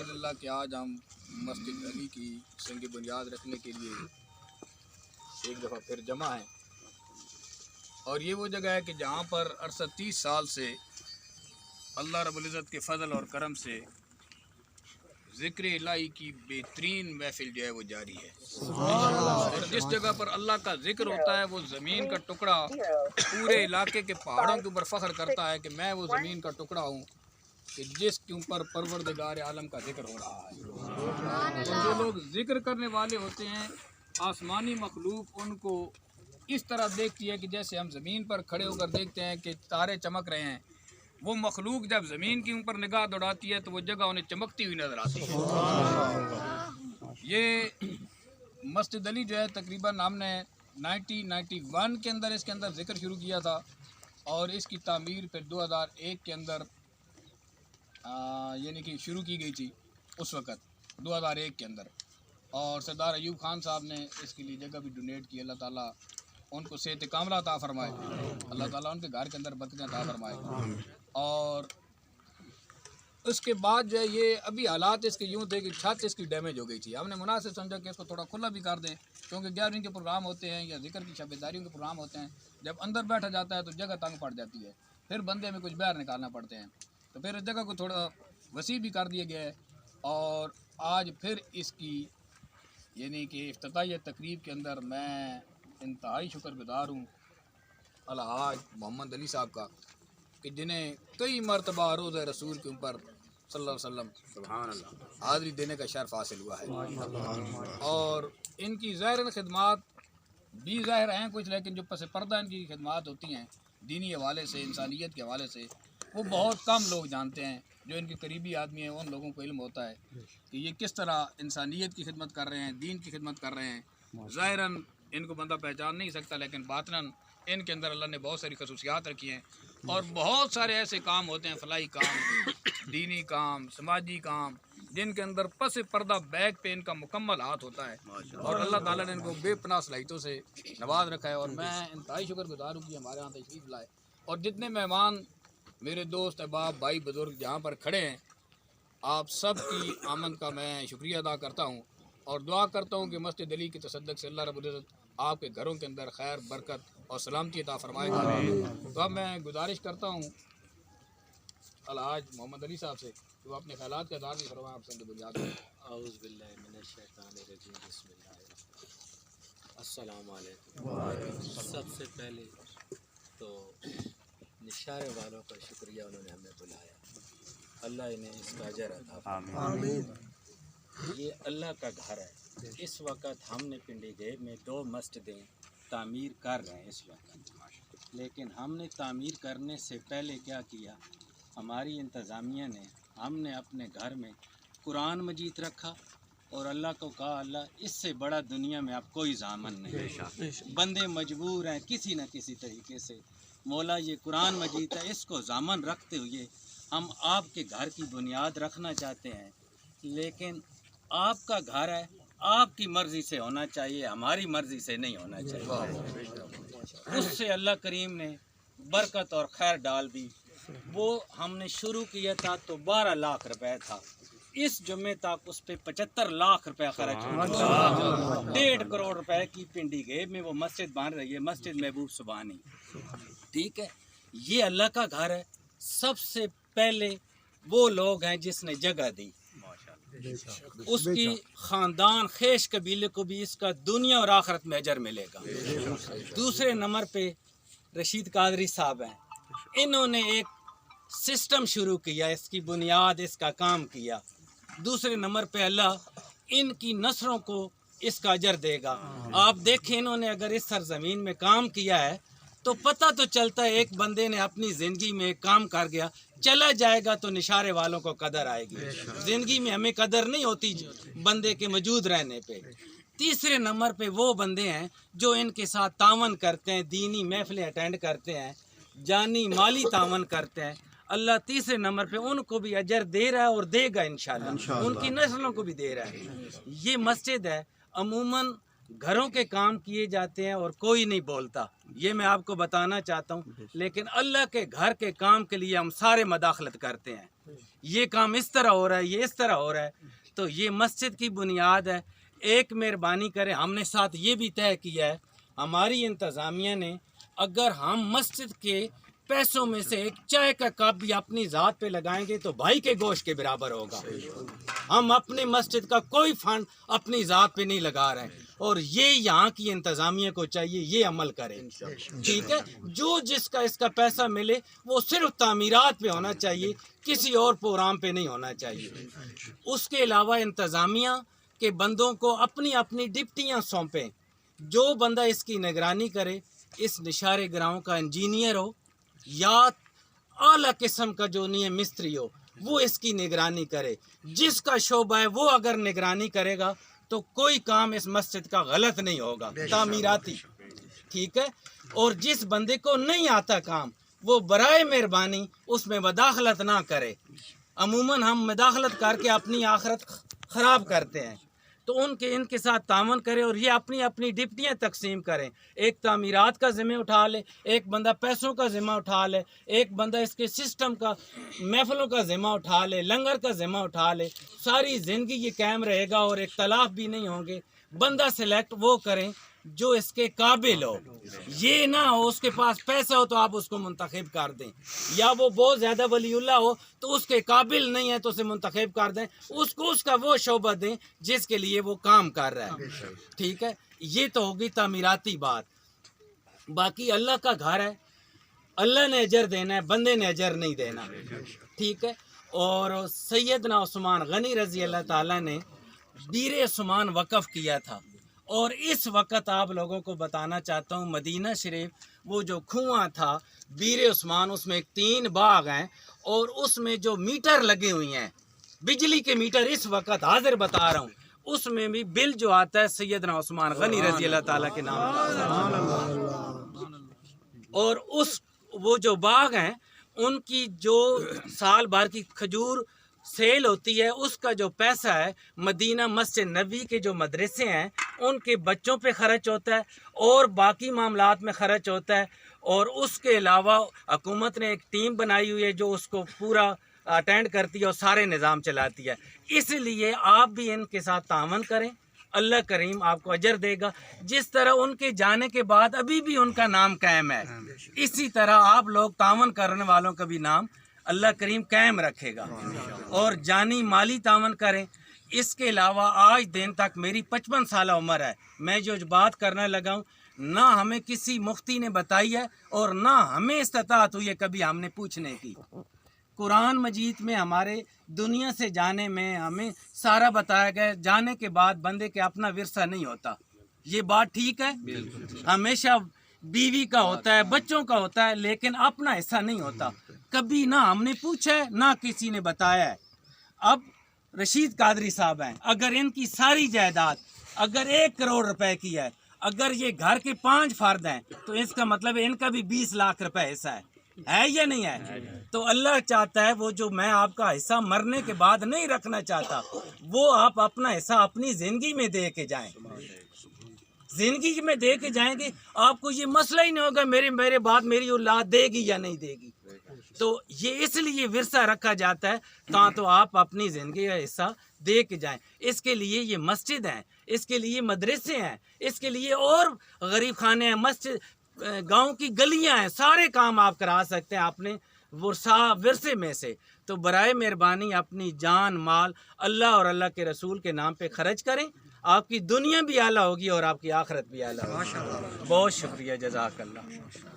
अल्हम्दुलिल्लाह कि आज हम मस्जिद अली की संग बुनियाद रखने के लिए एक दफ़ा फिर जमा हैं। और ये वो जगह है कि जहाँ पर 38 साल से अल्लाह रब्बुल इज़्ज़त के फ़ज़ल और करम से ज़िक्र इलाही की बेहतरीन महफिल जो है वो जारी है। और जिस जगह पर अल्लाह का ज़िक्र होता है वो ज़मीन का टुकड़ा पूरे इलाके के पहाड़ों के ऊपर फ़ख्र करता है कि मैं वो ज़मीन का टुकड़ा हूँ कि जिसके ऊपर परवरदिगार आलम का ज़िक्र हो रहा है। तो जो लोग ज़िक्र करने वाले होते हैं, आसमानी मखलूक उनको इस तरह देखती है कि जैसे हम ज़मीन पर खड़े होकर देखते हैं कि तारे चमक रहे हैं। वो मखलूक जब ज़मीन के ऊपर निगाह दौड़ाती है तो वो जगह उन्हें चमकती हुई नज़र आती है। ये मस्जिद अली जो है तकरीबन हमने 1991 के अंदर इसके अंदर ज़िक्र शुरू किया था और इसकी तामीर फिर 2001 के अंदर यानी कि शुरू की गई थी उस वक़्त 2001 के अंदर। और सरदार अयूब खान साहब ने इसके लिए जगह भी डोनेट की। अल्लाह ताला उनको सेहत कामला अता फरमाए, अल्लाह ताला उनके घर के अंदर बरकतें अता फरमाए। और उसके बाद जो है ये अभी हालात इसके यूँ थे कि छत इसकी डैमेज हो गई थी। हमने मुनासिब समझा कि इसको थोड़ा खुला भी कर दें, क्योंकि 11वीं के प्रोग्राम होते हैं या ज़िक्र की शबेदारियों के प्रोग्राम होते हैं, जब अंदर बैठा जाता है तो जगह तंग पड़ जाती है, फिर बंदे में कुछ बाहर निकालना पड़ते हैं। तो फिर इस जगह को थोड़ा वसी भी कर दिया गया है। और आज फिर इसकी यानी कि इफ्तिताही तकरीब के अंदर मैं इंतहाई शुक्रगुज़ार हूँ अलहाज मोहम्मद अली साहब का कि जिन्हें कई मरतबा रोज़ रसूल के ऊपर सल्लल्लाहु अलैहि वसल्लम सुभान अल्लाह हाज़िरी देने का शर्फ हासिल हुआ है। और इनकी ज़ाहिरन खिदमात भी ज़ाहिर हैं कुछ, लेकिन जो पस पर्दा इनकी खिदमात होती हैं दीनी हवाले से, इंसानियत के हवाले से, वो बहुत कम लोग जानते हैं। जो इनके करीबी आदमी हैं उन लोगों को इल्म होता है कि ये किस तरह इंसानियत की खिदमत कर रहे हैं, दीन की खिदमत कर रहे हैं। ज़ाहिरन इनको बंदा पहचान नहीं सकता, लेकिन बातनन इनके अंदर अल्लाह ने बहुत सारी खसूसियात रखी हैं। और बहुत सारे ऐसे काम होते हैं, फलाही काम, दीनी काम, समाजी काम, जिनके अंदर पस पर्दा बैग पे इनका मुकम्मल हाथ होता है। और अल्लाह ताला ने इनको बेपनाह सलाहियतों से नवाज रखा है। और मैं इंतहाई शुक्रगुज़ार हूँ कि हमारे यहाँ तशरीफ़ लाए। और जितने मेहमान मेरे दोस्त अहबाब भाई बुज़ुर्ग जहाँ पर खड़े हैं, आप सब की आमद का मैं शुक्रिया अदा करता हूँ और दुआ करता हूँ कि मस्जिद अली के तसद्दुक़ से अल्लाह रब्बुल इज़्ज़त आपके घरों के अंदर खैर, बरकत और सलामती अता फरमाएगा। तो अब मैं गुजारिश करता हूँ अलहाज मोहम्मद अली साहब से कि वो अपने ख्यालात का इज़हार भी फरमाएं आप संग बुनियाद में। औज़ु बिल्लाहि मिनश शैतानिर रजीम, बिस्मिल्लाहिर्रहमानिर्रहीम, अस्सलामु अलैकुम। सबसे पहले तो निशारे वालों का शुक्रिया, उन्होंने हमें बुलाया, अल्लाह इन्हें इसका अजर अता फरमाए। ये अल्लाह का घर है। इस वक्त हमने पिंडी गेब में 2 मस्जिदें तामीर कर रहे हैं इस वक्त, लेकिन हमने तामीर करने से पहले क्या किया, हमारी इंतज़ामिया ने, हमने अपने घर में कुरान मजीद रखा और अल्लाह को कहा, अल्लाह इससे बड़ा दुनिया में अब कोई ज़ामन नहीं, बंदे मजबूर हैं किसी न किसी तरीके से, मौला ये कुरान मजीद है, इसको ज़ामन रखते हुए हम आपके घर की बुनियाद रखना चाहते हैं। लेकिन आपका घर है, आपकी मर्ज़ी से होना चाहिए, हमारी मर्ज़ी से नहीं होना चाहिए। उससे अल्लाह करीम ने बरकत और खैर डाल दी। वो हमने शुरू किया था तो 12 लाख रुपए था, इस जुम्मे तक उस पर 75 लाख रुपए खर्च हुआ। 1.5 करोड़ रुपए की पिंडी गेब में वो मस्जिद बन रही है, मस्जिद महबूब सुबानी। ठीक है, ये अल्लाह का घर है। सबसे पहले वो लोग हैं जिसने जगह दी, उसकी ख़ानदान खेश कबीले को भी इसका दुनिया और आखिरत में अजर मिलेगा। दूसरे नंबर पे रशीद कादरी साहब हैं, इन्होंने एक सिस्टम शुरू किया, इसकी बुनियाद, इसका काम किया। दूसरे नंबर पे अल्लाह इनकी नस्लों को इसका अजर देगा। आप देखें, इन्होंने अगर इस सरजमीन में काम किया है तो पता तो चलता है एक बंदे ने अपनी ज़िंदगी में काम कर गया, चला जाएगा तो निशारे वालों को कदर आएगी। ज़िंदगी में हमें कदर नहीं होती बंदे के मौजूद रहने पे। तीसरे नंबर पे वो बंदे हैं जो इनके साथ तावन करते हैं, दीनी महफिलें अटेंड करते हैं, जानी माली तावन करते हैं। अल्लाह तीसरे नंबर पे उनको भी अजर दे रहा है और देगा इंशाल्लाह, उनकी नस्लों को भी दे रहा है। ये मस्जिद है, अमूमन घरों के काम किए जाते हैं और कोई नहीं बोलता, ये मैं आपको बताना चाहता हूँ, लेकिन अल्लाह के घर के काम के लिए हम सारे मदाखलत करते हैं। یہ کام اس طرح ہو رہا ہے، یہ اس طرح ہو رہا ہے. تو یہ مسجد کی بنیاد ہے. ایک مہربانی کریں، ہم نے ساتھ یہ بھی طے کیا ہے ہماری انتظامیہ نے، اگر ہم مسجد کے پیسوں میں سے ایک چائے کا کپ بھی اپنی ذات پہ لگائیں گے تو بھائی کے گوشت کے برابر ہوگا. ہم اپنی مسجد کا کوئی فنڈ اپنی ذات پہ نہیں لگا رہے ہیں، اور یہ یہاں کی انتظامیہ کو چاہیے یہ عمل کرے. ٹھیک ہے، جو جس کا اس کا پیسہ ملے وہ صرف تعمیرات پہ ہونا چاہیے، کسی اور پروگرام پہ نہیں ہونا چاہیے. اس کے علاوہ انتظامیہ کے بندوں کو اپنی اپنی ڈپٹیاں سونپیں. جو بندہ اس کی نگرانی کرے، اس نشار گراؤں کا انجینئر ہو یا اعلیٰ قسم کا جو نہیں ہے مستری ہو، وہ اس کی نگرانی کرے. جس کا شعبہ ہے وہ اگر نگرانی کرے گا تو کوئی کام اس مسجد کا غلط نہیں ہوگا تعمیراتی. ٹھیک ہے، اور جس بندے کو نہیں آتا کام وہ برائے مہربانی اس میں مداخلت نہ کرے. عموماً ہم مداخلت کر کے اپنی آخرت خراب کرتے ہیں، تو ان کے ساتھ تعاون کرے اور یہ اپنی اپنی ڈپٹیاں تقسیم کریں. ایک تعمیرات کا ذمہ اٹھا لے، ایک بندہ پیسوں کا ذمہ اٹھا لے، ایک بندہ اس کے سسٹم کا محفلوں کا ذمہ اٹھا لے، لنگر کا ذمہ اٹھا لے. ساری زندگی یہ قائم رہے گا اور اختلاف بھی نہیں ہوں گے. بندہ سلیکٹ وہ کریں جو اس کے قابل ہو. یہ نہ ہو اس کے پاس پیسہ ہو تو آپ اس کو منتخب کر دیں، یا وہ بہت زیادہ ولی اللہ ہو تو اس کے قابل نہیں ہے تو اسے منتخب کر دیں. اس کو اس کا وہ شعبہ دیں جس کے لیے وہ کام کر رہا ہے. ٹھیک ہے، یہ تو ہوگی تعمیراتی بات. باقی اللہ کا گھر ہے، اللہ نے اجر دینا ہے، بندے نے اجر نہیں دینا. ٹھیک ہے، اور سیدنا عثمان غنی رضی اللہ تعالیٰ نے بیر عثمان وقف کیا تھا. اور اس وقت آپ لوگوں کو بتانا چاہتا ہوں مدینہ شریف وہ جو کنواں تھا بیر عثمان، اس میں 3 باغ ہیں اور اس میں جو میٹر لگے ہوئے ہیں بجلی کے میٹر اس وقت حاضر بتا رہا ہوں، اس میں بھی بل جو آتا ہے سیدنا عثمان غنی رضی اللہ تعالیٰ کے نام. اور وہ جو باغ ہیں ان کی جو سال بھر کی کھجور سیل ہوتی ہے اس کا جو پیسہ ہے مدینہ مسجد نبی کے جو مدرسے ہیں ان کے بچوں پہ خرچ ہوتا ہے اور باقی معاملات میں خرچ ہوتا ہے. اور اس کے علاوہ حکومت نے ایک ٹیم بنائی ہوئی ہے جو اس کو پورا اٹینڈ کرتی ہے اور سارے نظام چلاتی ہے. اس لیے آپ بھی ان کے ساتھ تعاون کریں، اللہ کریم آپ کو اجر دے گا. جس طرح ان کے جانے کے بعد ابھی بھی ان کا نام قائم ہے، اسی طرح آپ لوگ تعاون کرنے والوں کا بھی نام اللہ کریم قائم رکھے گا. اور جانی مالی تعاون کریں. اس کے علاوہ آج دن تک میری 55 سالہ عمر ہے، میں جو بات کرنے لگا ہوں نہ ہمیں کسی مفتی نے بتائی ہے اور نہ ہمیں استطاعت ہوئی ہے کبھی ہم نے پوچھنے کی. قرآن مجید میں ہمارے دنیا سے جانے میں ہمیں سارا بتایا گیا. جانے کے بعد بندے کے اپنا ورثہ نہیں ہوتا، یہ بات ٹھیک ہے. ہمیشہ بیوی کا ہوتا ہے، بچوں کا ہوتا ہے، لیکن اپنا حصہ نہیں ہوتا. کبھی نہ ہم نے پوچھا ہے نہ کسی نے بتایا ہے. اب رشید قادری صاحب ہیں، اگر ان کی ساری جائیداد اگر 1 کروڑ روپے کی ہے، اگر یہ گھر کے 5 فرد ہیں تو اس کا مطلب ہے ان کا بھی 20 لاکھ روپے حصہ ہے یا نہیں ہے؟ تو اللہ چاہتا ہے وہ جو میں آپ کا حصہ مرنے کے بعد نہیں رکھنا چاہتا، وہ آپ اپنا حصہ اپنی زندگی میں دے کے جائیں. زندگی میں دے کے جائیں گے آپ کو یہ مسئلہ ہی نہیں ہوگا میرے بعد میری اولاد دے گی یا نہیں دے گی. تو یہ اس لیے ورثہ رکھا جاتا ہے تو آپ اپنی زندگی کا حصہ دے کے جائیں. اس کے لیے یہ مسجد ہیں، اس کے لیے مدرسے ہیں، اس کے لیے اور غریب خانے ہیں، مسجد گاؤں کی گلیاں ہیں. سارے کام آپ کرا سکتے ہیں اپنے ورثے میں سے. تو برائے مہربانی اپنی جان مال اللہ اور اللہ کے رسول کے نام پہ خرچ کریں. آپ کی دنیا بھی اعلیٰ ہوگی اور آپ کی آخرت بھی اعلیٰ ہوگی. بہت شکریہ، جزاک اللہ.